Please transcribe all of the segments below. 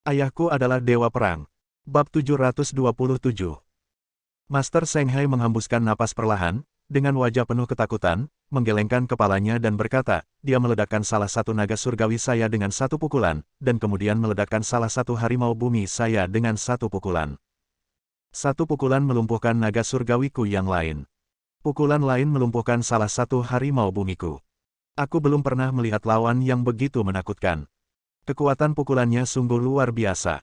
Ayahku adalah Dewa Perang. Bab 727. Master Seng Hai menghembuskan napas perlahan, dengan wajah penuh ketakutan, menggelengkan kepalanya dan berkata, dia meledakkan salah satu naga surgawi saya dengan satu pukulan, dan kemudian meledakkan salah satu harimau bumi saya dengan satu pukulan. Satu pukulan melumpuhkan naga surgawiku yang lain. Pukulan lain melumpuhkan salah satu harimau bumiku. Aku belum pernah melihat lawan yang begitu menakutkan. Kekuatan pukulannya sungguh luar biasa.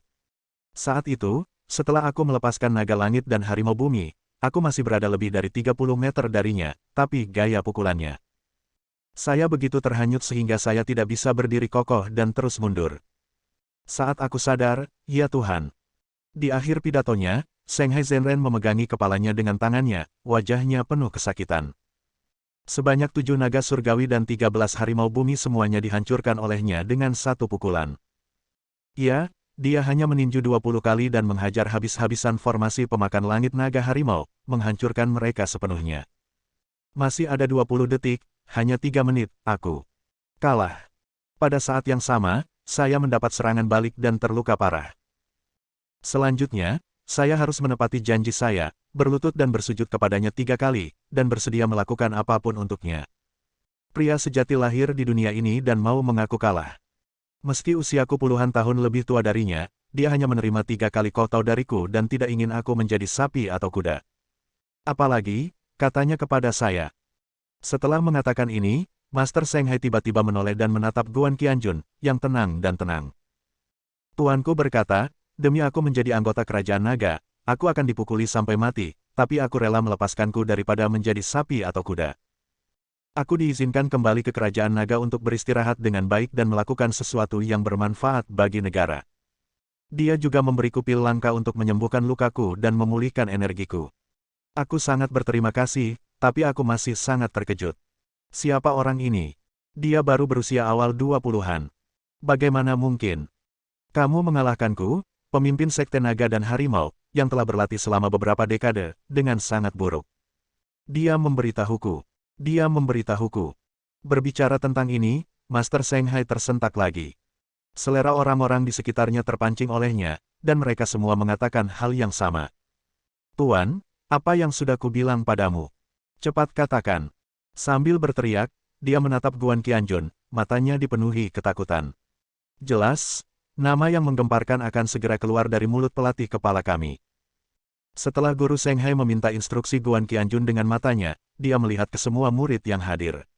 Saat itu, setelah aku melepaskan naga langit dan harimau bumi, aku masih berada lebih dari 30 meter darinya, tapi gaya pukulannya. Saya begitu terhanyut sehingga saya tidak bisa berdiri kokoh dan terus mundur. Saat aku sadar, ya Tuhan. Di akhir pidatonya, Seng Hai Zhenren memegangi kepalanya dengan tangannya, wajahnya penuh kesakitan. Sebanyak 7 naga surgawi dan 13 harimau bumi semuanya dihancurkan olehnya dengan satu pukulan. Ya, dia hanya meninju 20 kali dan menghajar habis-habisan formasi pemakan langit naga harimau, menghancurkan mereka sepenuhnya. Masih ada 20 detik, hanya 3 menit, aku kalah. Pada saat yang sama, saya mendapat serangan balik dan terluka parah. Selanjutnya, saya harus menepati janji saya, berlutut dan bersujud kepadanya 3 kali, dan bersedia melakukan apapun untuknya. Pria sejati lahir di dunia ini dan mau mengaku kalah. Meski usiaku puluhan tahun lebih tua darinya, dia hanya menerima 3 kali kotau dariku dan tidak ingin aku menjadi sapi atau kuda. Apalagi, katanya kepada saya. Setelah mengatakan ini, Master Seng Hai tiba-tiba menoleh dan menatap Guan Qianjun, yang tenang dan tenang. Tuanku berkata, demi aku menjadi anggota kerajaan naga, aku akan dipukuli sampai mati, tapi aku rela melepaskanku daripada menjadi sapi atau kuda. Aku diizinkan kembali ke kerajaan naga untuk beristirahat dengan baik dan melakukan sesuatu yang bermanfaat bagi negara. Dia juga memberiku pil langka untuk menyembuhkan lukaku dan memulihkan energiku. Aku sangat berterima kasih, tapi aku masih sangat terkejut. Siapa orang ini? Dia baru berusia awal 20-an. Bagaimana mungkin? Kamu mengalahkanku, pemimpin sekte naga dan harimau, yang telah berlatih selama beberapa dekade, dengan sangat buruk. Dia memberitahuku. Berbicara tentang ini, Master Seng Hai tersentak lagi. Selera orang-orang di sekitarnya terpancing olehnya, dan mereka semua mengatakan hal yang sama. Tuan, apa yang sudah kubilang padamu? Cepat katakan. Sambil berteriak, dia menatap Guan Qianjun, matanya dipenuhi ketakutan. Jelas, nama yang menggemparkan akan segera keluar dari mulut pelatih kepala kami. Setelah Guru Seng Hai meminta instruksi Guan Qianjun dengan matanya, dia melihat ke semua murid yang hadir.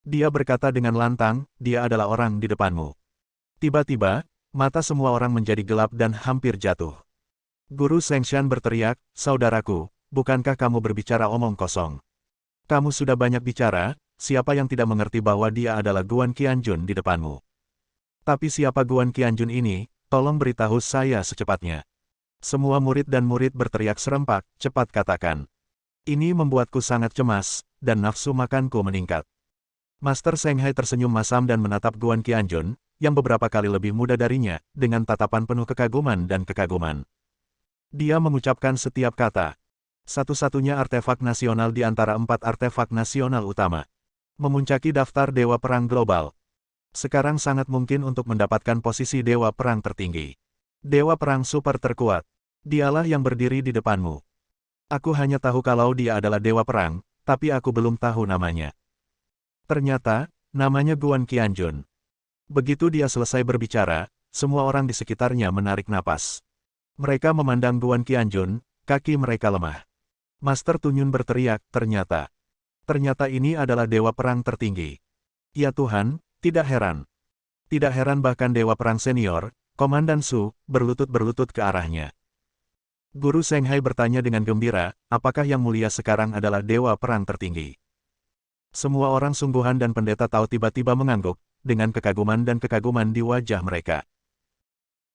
Dia berkata dengan lantang, dia adalah orang di depanmu. Tiba-tiba, mata semua orang menjadi gelap dan hampir jatuh. Guru Seng Shan berteriak, saudaraku, bukankah kamu berbicara omong kosong? Kamu sudah banyak bicara, siapa yang tidak mengerti bahwa dia adalah Guan Qianjun di depanmu? Tapi siapa Guan Qianjun ini, tolong beritahu saya secepatnya. Semua murid dan murid berteriak serempak, cepat katakan. Ini membuatku sangat cemas, dan nafsu makanku meningkat. Master Seng Hai tersenyum masam dan menatap Guan Qianjun, yang beberapa kali lebih muda darinya, dengan tatapan penuh kekaguman dan kekaguman. Dia mengucapkan setiap kata. Satu-satunya artefak nasional di antara 4 artefak nasional utama. Memuncaki daftar Dewa Perang Global. Sekarang sangat mungkin untuk mendapatkan posisi Dewa Perang tertinggi. Dewa Perang super terkuat. Dialah yang berdiri di depanmu. Aku hanya tahu kalau dia adalah Dewa Perang, tapi aku belum tahu namanya. Ternyata, namanya Guan Qianjun. Begitu dia selesai berbicara, semua orang di sekitarnya menarik napas. Mereka memandang Guan Qianjun, kaki mereka lemah. Master Tunyun berteriak, ternyata. Ternyata ini adalah Dewa Perang tertinggi. Ya Tuhan, tidak heran. Tidak heran bahkan Dewa Perang senior, Komandan Su, berlutut-berlutut ke arahnya. Guru Seng Hai bertanya dengan gembira, apakah yang mulia sekarang adalah Dewa Perang tertinggi? Semua orang sungguhan dan pendeta tahu tiba-tiba mengangguk, dengan kekaguman dan kekaguman di wajah mereka.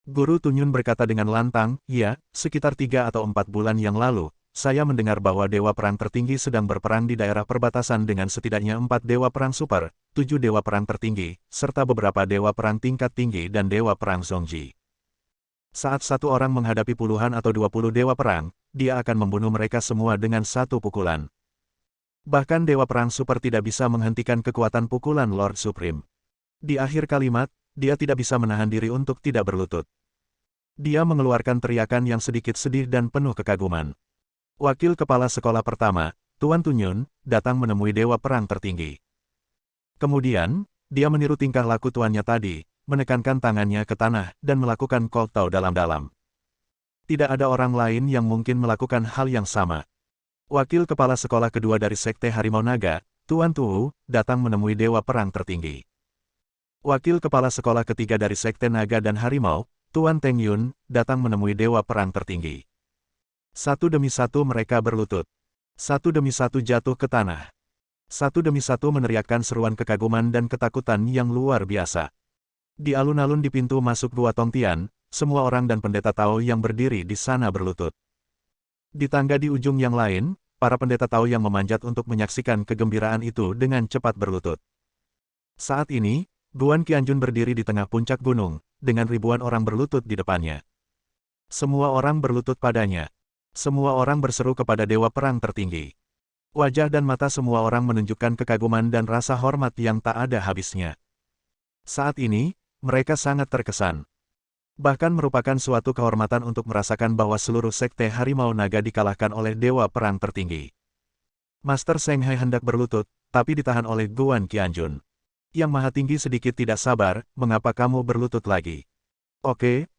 Guru Tunyun berkata dengan lantang, ya, sekitar 3 atau 4 bulan yang lalu, saya mendengar bahwa Dewa Perang tertinggi sedang berperang di daerah perbatasan dengan setidaknya 4 Dewa Perang Super, 7 Dewa Perang tertinggi, serta beberapa Dewa Perang tingkat tinggi dan Dewa Perang Zongji. Saat satu orang menghadapi puluhan atau 20 Dewa Perang, dia akan membunuh mereka semua dengan satu pukulan. Bahkan Dewa Perang Super tidak bisa menghentikan kekuatan pukulan Lord Supreme. Di akhir kalimat, dia tidak bisa menahan diri untuk tidak berlutut. Dia mengeluarkan teriakan yang sedikit sedih dan penuh kekaguman. Wakil kepala sekolah pertama, Tuan Tunyun, datang menemui Dewa Perang Tertinggi. Kemudian, dia meniru tingkah laku tuannya tadi, menekankan tangannya ke tanah dan melakukan kowtow dalam-dalam. Tidak ada orang lain yang mungkin melakukan hal yang sama. Wakil kepala sekolah kedua dari Sekte Harimau Naga, Tuan Tuhu, datang menemui Dewa Perang Tertinggi. Wakil kepala sekolah ketiga dari Sekte Naga dan Harimau, Tuan Teng Yun, datang menemui Dewa Perang Tertinggi. Satu demi satu mereka berlutut. Satu demi satu jatuh ke tanah. Satu demi satu meneriakkan seruan kekaguman dan ketakutan yang luar biasa. Di alun-alun di pintu masuk Gua Tongtian, semua orang dan pendeta Tao yang berdiri di sana berlutut. Di tangga di ujung yang lain, para pendeta Tao yang memanjat untuk menyaksikan kegembiraan itu dengan cepat berlutut. Saat ini, Guan Qianjun berdiri di tengah puncak gunung, dengan ribuan orang berlutut di depannya. Semua orang berlutut padanya. Semua orang berseru kepada Dewa Perang Tertinggi. Wajah dan mata semua orang menunjukkan kekaguman dan rasa hormat yang tak ada habisnya. Saat ini, mereka sangat terkesan. Bahkan merupakan suatu kehormatan untuk merasakan bahwa seluruh Sekte Harimau Naga dikalahkan oleh Dewa Perang Tertinggi. Master Seng Hai hendak berlutut, tapi ditahan oleh Guan Qianjun. Yang Maha Tinggi sedikit tidak sabar, mengapa kamu berlutut lagi? Oke,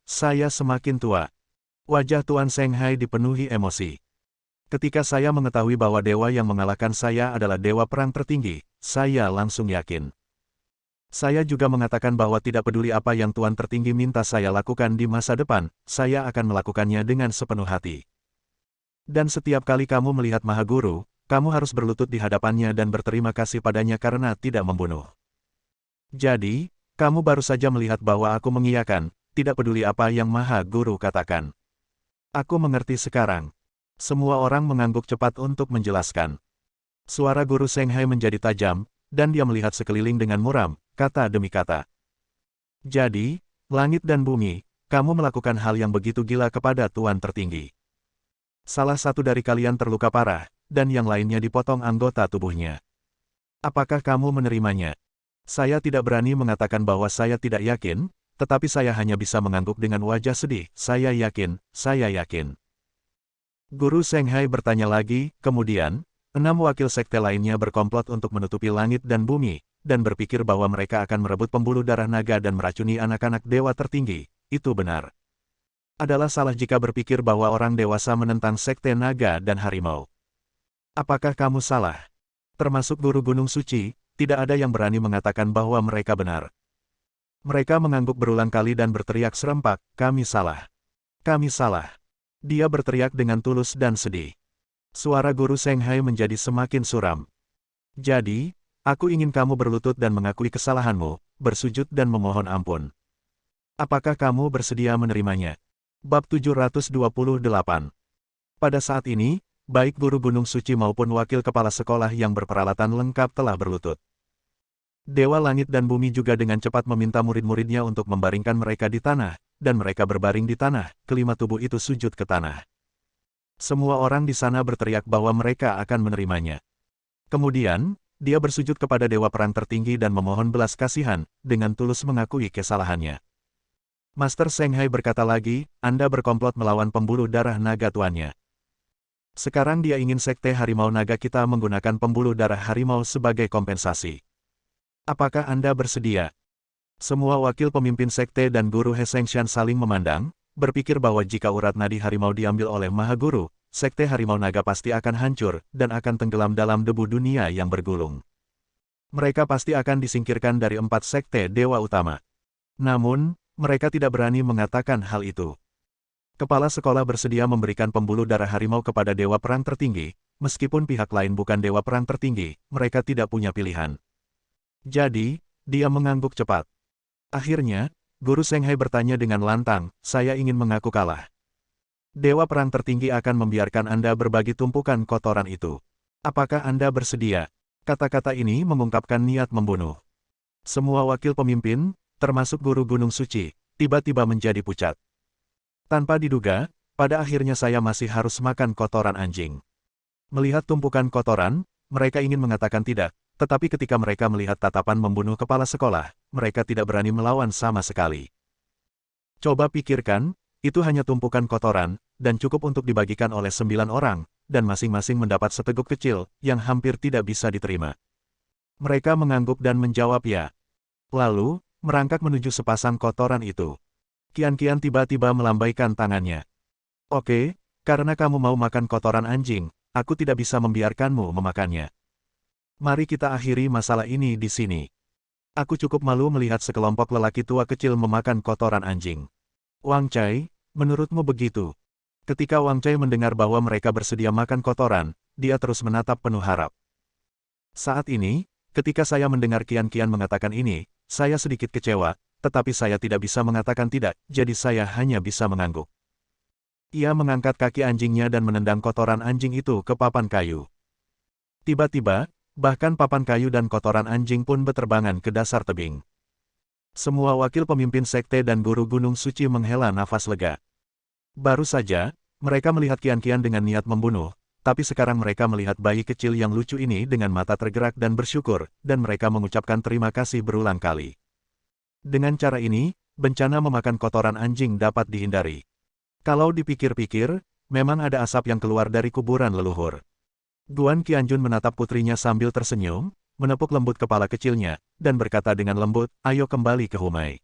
saya semakin tua. Wajah Tuan Seng Hai dipenuhi emosi. Ketika saya mengetahui bahwa dewa yang mengalahkan saya adalah Dewa Perang Tertinggi, saya langsung yakin. Saya juga mengatakan bahwa tidak peduli apa yang Tuan Tertinggi minta saya lakukan di masa depan, saya akan melakukannya dengan sepenuh hati. Dan setiap kali kamu melihat Maha Guru, kamu harus berlutut di hadapannya dan berterima kasih padanya karena tidak membunuh. Jadi, kamu baru saja melihat bahwa aku mengiyakan, tidak peduli apa yang Maha Guru katakan. Aku mengerti sekarang. Semua orang mengangguk cepat untuk menjelaskan. Suara Guru Seng Hai menjadi tajam, dan dia melihat sekeliling dengan muram, kata demi kata. Jadi, langit dan bumi, kamu melakukan hal yang begitu gila kepada Tuan Tertinggi. Salah satu dari kalian terluka parah, dan yang lainnya dipotong anggota tubuhnya. Apakah kamu menerimanya? Saya tidak berani mengatakan bahwa saya tidak yakin, tetapi saya hanya bisa mengangguk dengan wajah sedih. Saya yakin, saya yakin. Guru Seng Hai bertanya lagi, kemudian, 6 wakil sekte lainnya berkomplot untuk menutupi langit dan bumi, dan berpikir bahwa mereka akan merebut pembuluh darah naga dan meracuni anak-anak dewa tertinggi. Itu benar. Adalah salah jika berpikir bahwa orang dewasa menentang sekte naga dan harimau. Apakah kamu salah? Termasuk guru Gunung Suci, tidak ada yang berani mengatakan bahwa mereka benar. Mereka mengangguk berulang kali dan berteriak serempak, kami salah. Kami salah. Dia berteriak dengan tulus dan sedih. Suara Guru Seng Hai menjadi semakin suram. Jadi, aku ingin kamu berlutut dan mengakui kesalahanmu, bersujud dan memohon ampun. Apakah kamu bersedia menerimanya? Bab 728. Pada saat ini, baik guru Gunung Suci maupun wakil kepala sekolah yang berperalatan lengkap telah berlutut. Dewa Langit dan Bumi juga dengan cepat meminta murid-muridnya untuk membaringkan mereka di tanah, dan mereka berbaring di tanah, kelima tubuh itu sujud ke tanah. Semua orang di sana berteriak bahwa mereka akan menerimanya. Kemudian, dia bersujud kepada Dewa Perang Tertinggi dan memohon belas kasihan, dengan tulus mengakui kesalahannya. Master Seng Hai berkata lagi, Anda berkomplot melawan pembuluh darah naga tuannya. Sekarang dia ingin sekte harimau naga kita menggunakan pembuluh darah harimau sebagai kompensasi. Apakah Anda bersedia? Semua wakil pemimpin sekte dan guru He Sengshan saling memandang, berpikir bahwa jika urat nadi harimau diambil oleh Maha Guru, sekte harimau naga pasti akan hancur, dan akan tenggelam dalam debu dunia yang bergulung. Mereka pasti akan disingkirkan dari 4 sekte dewa utama. Namun, mereka tidak berani mengatakan hal itu. Kepala sekolah bersedia memberikan pembuluh darah harimau kepada Dewa Perang Tertinggi, meskipun pihak lain bukan Dewa Perang Tertinggi, mereka tidak punya pilihan. Jadi, dia mengangguk cepat. Akhirnya, Guru Seng Hai bertanya dengan lantang, saya ingin mengaku kalah. Dewa Perang Tertinggi akan membiarkan Anda berbagi tumpukan kotoran itu. Apakah Anda bersedia? Kata-kata ini mengungkapkan niat membunuh. Semua wakil pemimpin, termasuk Guru Gunung Suci, tiba-tiba menjadi pucat. Tanpa diduga, pada akhirnya saya masih harus makan kotoran anjing. Melihat tumpukan kotoran, mereka ingin mengatakan tidak, tetapi ketika mereka melihat tatapan membunuh kepala sekolah, mereka tidak berani melawan sama sekali. Coba pikirkan, itu hanya tumpukan kotoran, dan cukup untuk dibagikan oleh 9 orang, dan masing-masing mendapat seteguk kecil, yang hampir tidak bisa diterima. Mereka mengangguk dan menjawab ya. Lalu, merangkak menuju sepasang kotoran itu. Kian-Kian tiba-tiba melambaikan tangannya. Oke, karena kamu mau makan kotoran anjing, aku tidak bisa membiarkanmu memakannya. Mari kita akhiri masalah ini di sini. Aku cukup malu melihat sekelompok lelaki tua kecil memakan kotoran anjing. Wang Cai, menurutmu begitu? Ketika Wang Cai mendengar bahwa mereka bersedia makan kotoran, dia terus menatap penuh harap. Saat ini, ketika saya mendengar Kian-Kian mengatakan ini, saya sedikit kecewa, tetapi saya tidak bisa mengatakan tidak, jadi saya hanya bisa mengangguk. Ia mengangkat kaki anjingnya dan menendang kotoran anjing itu ke papan kayu. Tiba-tiba, bahkan papan kayu dan kotoran anjing pun beterbangan ke dasar tebing. Semua wakil pemimpin sekte dan guru Gunung Suci menghela nafas lega. Baru saja, mereka melihat Kian-Kian dengan niat membunuh, tapi sekarang mereka melihat bayi kecil yang lucu ini dengan mata tergerak dan bersyukur, dan mereka mengucapkan terima kasih berulang kali. Dengan cara ini, bencana memakan kotoran anjing dapat dihindari. Kalau dipikir-pikir, memang ada asap yang keluar dari kuburan leluhur. Guan Qianjun menatap putrinya sambil tersenyum, menepuk lembut kepala kecilnya, dan berkata dengan lembut, ayo kembali ke Humai.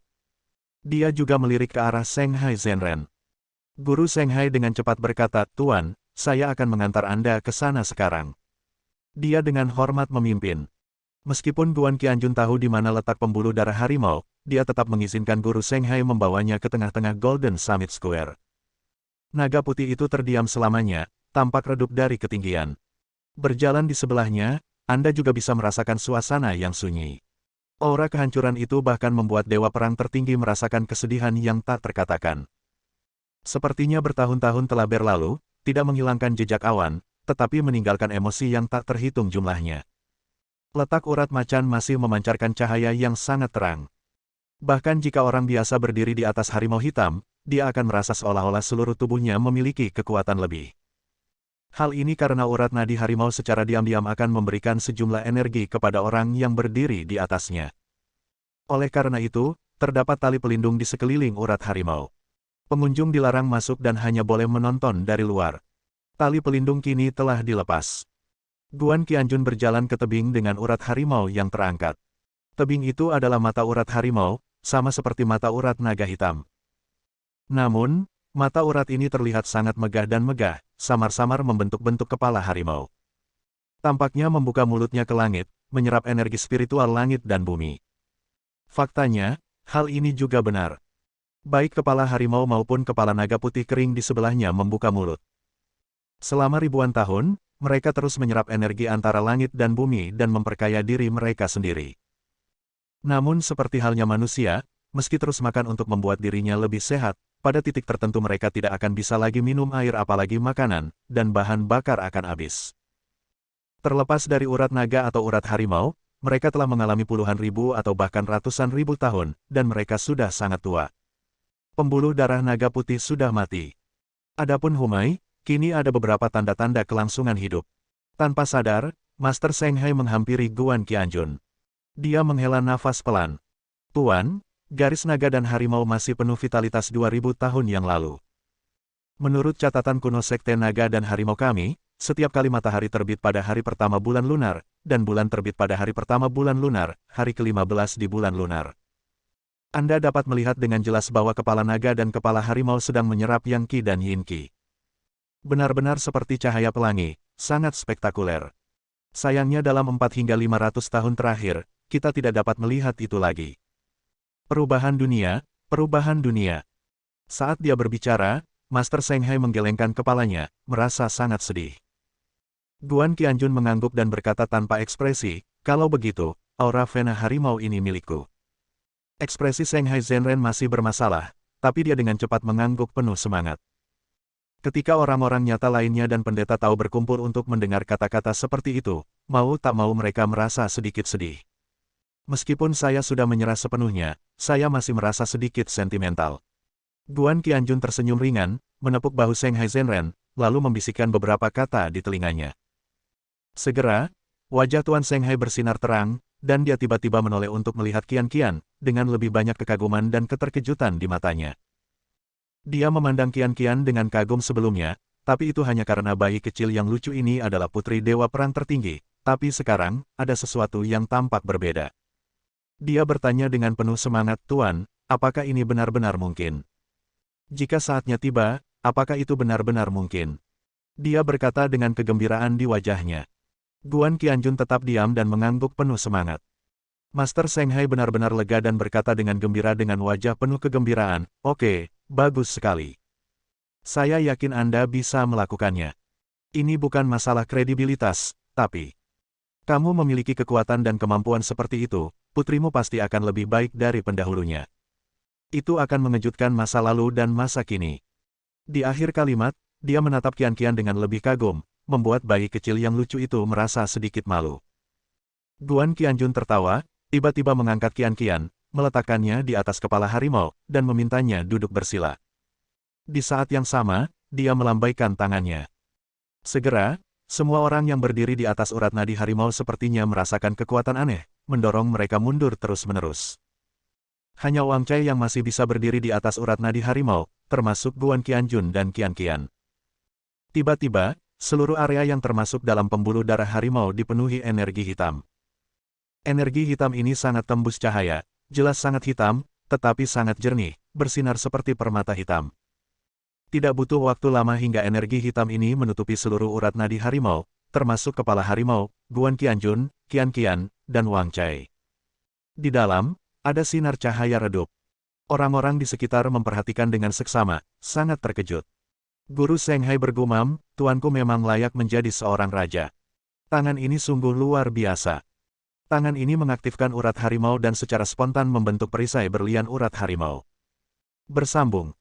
Dia juga melirik ke arah Seng Hai Zhenren. Guru Seng Hai dengan cepat berkata, Tuan, saya akan mengantar Anda ke sana sekarang. Dia dengan hormat memimpin. Meskipun Guan Qianjun tahu di mana letak pembuluh darah harimau, dia tetap mengizinkan Guru Seng Hai membawanya ke tengah-tengah Golden Summit Square. Naga putih itu terdiam selamanya, tampak redup dari ketinggian. Berjalan di sebelahnya, Anda juga bisa merasakan suasana yang sunyi. Aura kehancuran itu bahkan membuat dewa perang tertinggi merasakan kesedihan yang tak terkatakan. Sepertinya bertahun-tahun telah berlalu, tidak menghilangkan jejak awan, tetapi meninggalkan emosi yang tak terhitung jumlahnya. Letak urat macan masih memancarkan cahaya yang sangat terang. Bahkan jika orang biasa berdiri di atas harimau hitam, dia akan merasa seolah-olah seluruh tubuhnya memiliki kekuatan lebih. Hal ini karena urat nadi harimau secara diam-diam akan memberikan sejumlah energi kepada orang yang berdiri di atasnya. Oleh karena itu, terdapat tali pelindung di sekeliling urat harimau. Pengunjung dilarang masuk dan hanya boleh menonton dari luar. Tali pelindung kini telah dilepas. Guan Qianjun berjalan ke tebing dengan urat harimau yang terangkat. Tebing itu adalah mata urat harimau, sama seperti mata urat naga hitam. Namun, mata urat ini terlihat sangat megah dan megah, samar-samar membentuk-bentuk kepala harimau. Tampaknya membuka mulutnya ke langit, menyerap energi spiritual langit dan bumi. Faktanya, hal ini juga benar. Baik kepala harimau maupun kepala naga putih kering di sebelahnya membuka mulut. Selama ribuan tahun, mereka terus menyerap energi antara langit dan bumi dan memperkaya diri mereka sendiri. Namun seperti halnya manusia, meski terus makan untuk membuat dirinya lebih sehat, pada titik tertentu mereka tidak akan bisa lagi minum air apalagi makanan, dan bahan bakar akan habis. Terlepas dari urat naga atau urat harimau, mereka telah mengalami puluhan ribu atau bahkan ratusan ribu tahun, dan mereka sudah sangat tua. Pembuluh darah naga putih sudah mati. Adapun Humai, kini ada beberapa tanda-tanda kelangsungan hidup. Tanpa sadar, Master Seng Hai menghampiri Guan Qianjun. Dia menghela nafas pelan. Tuan, garis naga dan harimau masih penuh vitalitas 2000 tahun yang lalu. Menurut catatan kuno Sekte Naga dan Harimau kami, setiap kali matahari terbit pada hari pertama bulan lunar, dan bulan terbit pada hari pertama bulan lunar, hari ke-15 di bulan lunar. Anda dapat melihat dengan jelas bahwa kepala naga dan kepala harimau sedang menyerap Yang Qi dan Yin Qi. Benar-benar seperti cahaya pelangi, sangat spektakuler. Sayangnya dalam 4 hingga 500 tahun terakhir, kita tidak dapat melihat itu lagi. Perubahan dunia, perubahan dunia. Saat dia berbicara, Master Seng Hai menggelengkan kepalanya, merasa sangat sedih. Guan Qianjun mengangguk dan berkata tanpa ekspresi, kalau begitu, aura vena harimau ini milikku. Ekspresi Seng Hai Zhenren masih bermasalah, tapi dia dengan cepat mengangguk penuh semangat. Ketika orang-orang nyata lainnya dan pendeta tahu berkumpul untuk mendengar kata-kata seperti itu, mau tak mau mereka merasa sedikit sedih. Meskipun saya sudah menyerah sepenuhnya, saya masih merasa sedikit sentimental. Guan Qianjun tersenyum ringan, menepuk bahu Seng Hai Zhenren, lalu membisikkan beberapa kata di telinganya. Segera, wajah Tuan Seng Hai bersinar terang, dan dia tiba-tiba menoleh untuk melihat Qian-Qian, dengan lebih banyak kekaguman dan keterkejutan di matanya. Dia memandang Qian dengan kagum sebelumnya, tapi itu hanya karena bayi kecil yang lucu ini adalah putri dewa perang tertinggi, tapi sekarang, ada sesuatu yang tampak berbeda. Dia bertanya dengan penuh semangat, Tuan, apakah ini benar-benar mungkin? Jika saatnya tiba, apakah itu benar-benar mungkin? Dia berkata dengan kegembiraan di wajahnya. Guan Qianjun tetap diam dan mengangguk penuh semangat. Master Seng Hai benar-benar lega dan berkata dengan gembira dengan wajah penuh kegembiraan, oke, bagus sekali. Saya yakin Anda bisa melakukannya. Ini bukan masalah kredibilitas, tapi kamu memiliki kekuatan dan kemampuan seperti itu, putrimu pasti akan lebih baik dari pendahulunya. Itu akan mengejutkan masa lalu dan masa kini. Di akhir kalimat, dia menatap Qian dengan lebih kagum, membuat bayi kecil yang lucu itu merasa sedikit malu. Guan Qianjun tertawa, tiba-tiba mengangkat Qian, meletakkannya di atas kepala harimau, dan memintanya duduk bersila. Di saat yang sama, dia melambaikan tangannya. Segera, semua orang yang berdiri di atas urat nadi harimau sepertinya merasakan kekuatan aneh, mendorong mereka mundur terus-menerus. Hanya Wang Cai yang masih bisa berdiri di atas urat nadi harimau, termasuk Guan Qianjun dan Qian. Tiba-tiba, seluruh area yang termasuk dalam pembuluh darah harimau dipenuhi energi hitam. Energi hitam ini sangat tembus cahaya, jelas sangat hitam, tetapi sangat jernih, bersinar seperti permata hitam. Tidak butuh waktu lama hingga energi hitam ini menutupi seluruh urat nadi harimau, termasuk kepala harimau, Guan Qianjun, Qian, dan Wang Cai. Di dalam, ada sinar cahaya redup. Orang-orang di sekitar memperhatikan dengan seksama, sangat terkejut. Guru Seng Hai bergumam, tuanku memang layak menjadi seorang raja. Tangan ini sungguh luar biasa. Tangan ini mengaktifkan urat harimau dan secara spontan membentuk perisai berlian urat harimau. Bersambung.